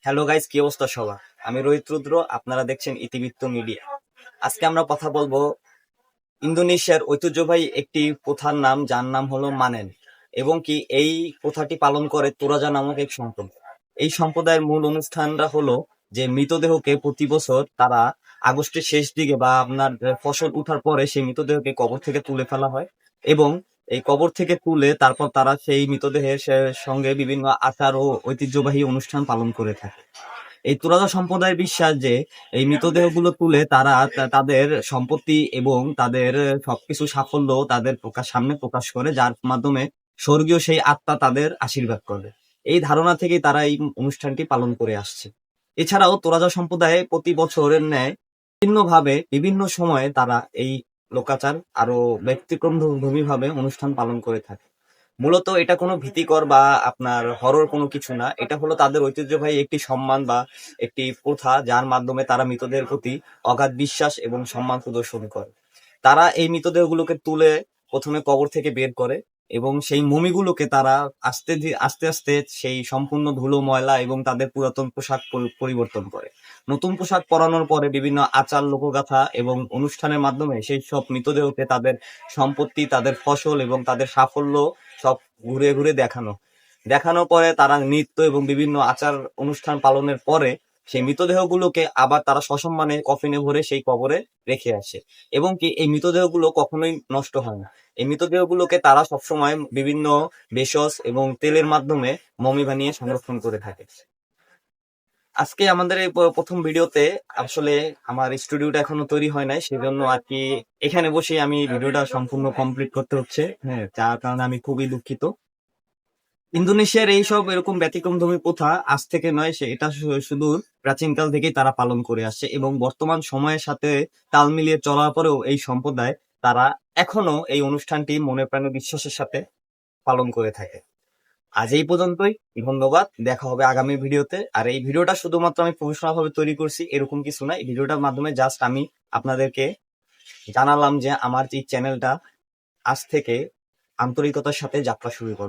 Hello guys, কি অবস্থা সবার? আমি রোহিত রুদ্র, আপনারা দেখছেন ইতিবৃত্ত মিডিয়া। আজকে আমরা কথা বলবো ইন্দোনেশিয়ার ঐতিহ্যবাহী একটি প্রথার নাম, যার নাম হলো মানেন, এবং কি এই প্রথাটি পালন করে তোরাজা নামক এক সম্প্রদায়। এই সম্প্রদায়ের মূল অনুষ্ঠানটা হলো যে মৃতদেহকে প্রতি বছর তারা আগস্টের শেষ দিকে বা আপনার ফসল উঠার পরে সেই মৃতদেহকে কবর থেকে তুলে ফেলা হয়, এবং এই কবর থেকে তুলে তারপর তারা সেই মৃতদেহের সঙ্গে বিভিন্ন আচার ও ঐতিহ্যবাহী অনুষ্ঠান পালন করে থাকে। এই তুলাদা সম্প্রদায়ের বিশ্বাস যে এই মৃতদেহগুলো তুলে তারা তাদের সম্পত্তি এবং তাদের সবকিছু সাফল্য তাদের সামনে প্রকাশ করে, যার মাধ্যমে স্বর্গীয় সেই আত্মা তাদের আশীর্বাদ করে। এই ধারণা থেকেই তারা এই অনুষ্ঠানটি পালন করে আসছে। এছাড়াও তোরাজা সম্প্রদায়ে প্রতি বছরের ন্যায় বিভিন্নভাবে বিভিন্ন সময়ে তারা এই লোকাচার আরো ব্যতিক্রমধর্মী ভাবে অনুষ্ঠান পালন করে থাকে। মূলত এটা কোনো ভীতিকর বা আপনার হরর কোনো কিছু না, এটা হলো তাদের ঐতিহ্যবাহী একটি সম্মান বা একটি প্রথা, যার মাধ্যমে তারা মৃতদেহের প্রতি অগাধ বিশ্বাস এবং সম্মান প্রদর্শন করে। তারা এই মৃতদেহগুলোকে তুলে প্রথমে কবর থেকে বের করে, এবং সেই মমিগুলোকে তারা আস্তে আস্তে সেই সম্পূর্ণ ধুলো ময়লা এবং তাদের পুরাতন পোশাক পরিবর্তন করে। নতুন পোশাক পরানোর পরে বিভিন্ন আচার লোকগাথা এবং অনুষ্ঠানের মাধ্যমে সেই সব মৃতদেহকে তাদের সম্পত্তি, তাদের ফসল এবং তাদের সাফল্য সব ঘুরে ঘুরে দেখানোর পরে তারা নৃত্য এবং বিভিন্ন আচার অনুষ্ঠান পালনের পরে সেই মৃতদেহগুলোকে আবার তারা সসম্মানে কফিনে ভরে সেই কবরে রেখে আসে। এবং কি এই মৃতদেহগুলো কখনোই নষ্ট হয় না। এই মৃতদেহগুলোকে তারা সবসময় বিভিন্ন ভেষজ এবং তেলের মাধ্যমে মমি বানিয়ে সংরক্ষণ করে থাকে। আজকে আমাদের এই প্রথম ভিডিওতে আসলে আমার স্টুডিওটা এখনো তৈরি হয় নাই, সেজন্য আর কি এখানে বসে আমি ভিডিওটা সম্পূর্ণ কমপ্লিট করতে হচ্ছে। হ্যাঁ, যার কারণে আমি খুবই দুঃখিত। ইন্দোনেশিয়ার এইসব এরকম ব্যতিক্রমধর্মী প্রথা আজ থেকে নয়, এটা শুধু প্রাচীনকাল থেকেই তারা পালন করে আসছে, এবং বর্তমান সময়ের সাথে তাল মিলিয়ে চলার পরেও এই সম্প্রদায় তারা এখনো এই অনুষ্ঠানটি মনে প্রাণে বিশ্বাসের সাথে পালন করে থাকে। আজ এই পর্যন্তই, ধন্যবাদ। দেখা হবে আগামী ভিডিওতে। আর এই ভিডিওটা শুধুমাত্র আমি প্রফেশনাল ভাবে তৈরি করছি এরকম কিছু না, এই ভিডিওটার মাধ্যমে জাস্ট আমি আপনাদেরকে জানালাম যে আমার এই চ্যানেলটা আজ থেকে আন্তরিকতার সাথে যাত্রা শুরু করবে।